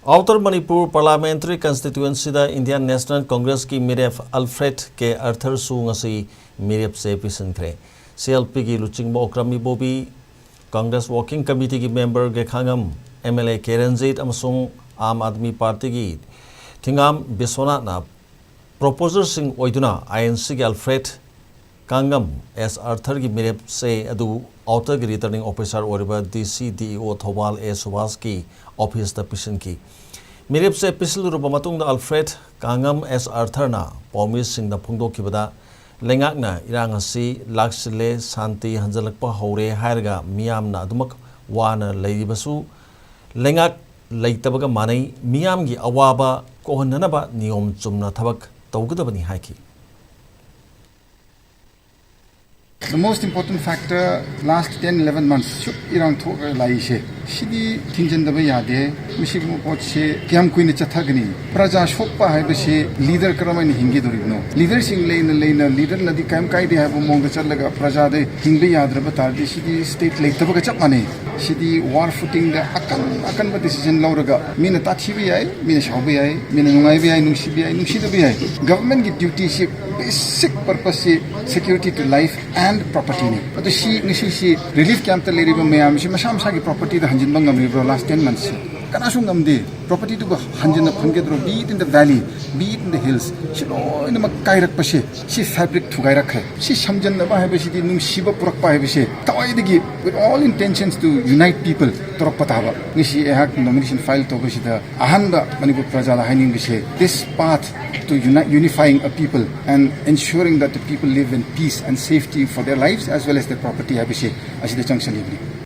Outer Manipur Parliamentary Constituency da Indian National Congress ki meerep Alfred Arthur su ngasi meerep se pisin-nakhare. CLP ki luchingbo okrami bobi Congress Working Committee ki member ge khangam MLA Kerenjit amasung Aam Aadmi Party ki Thingam Biswana na proposal sing oiduna INC ki Alfred Kangam S Arthur ki meerep se adu outer ki returning officer oriba DCDO Thobal A Subhas ki office da pisin ki meerep se pisil ruba matung da Alfred Kangam S Arthur na promise sing da phungdo ki bada lengak na irang asi laksile santi hanjalakpa hore hairga miyam na adumak wana leibasu lengak leitabaga manai miyam gi awaba kohannaba niyom chumna thabak tawgadabani haiki. The most important factor last 10-11 months irang thok lai she shidi thingjan daba yade mishig mo poche kyam kuin chathagni praja shokpa hai be leader karamai hingi doribno leader sing leina leader nadi kam kai de ha mong da challaga praja de hingbe yadra ba tar de shidi state leitaba ga chap mane shidi war footing da akan ba decision lauraga mina ta thibi ai mina shaubi ai mina nungai bi ai nungsi bi ai nungsi da bi ai government gi duty shi basic purpose security to life and property ne but she relief camp ta leri ba mayam shi masam sa gi property da hanjin bangam ri last 10 months kana sungam de property to hanjin na phunge dro be it in the valley be it in the hills she no in ma kai rak pashe she fabric thugai rakhe she samjan na ba ha be shi nung shiba purak pa ha be she tawai digi with all intentions to unite people torok pataba ni shi hak nomination file to be shi da ahanda manipur praja da haining be she this path to unifying a people and ensuring that the people live in peace and safety for their lives as well as their property ha be she asi da changsa libri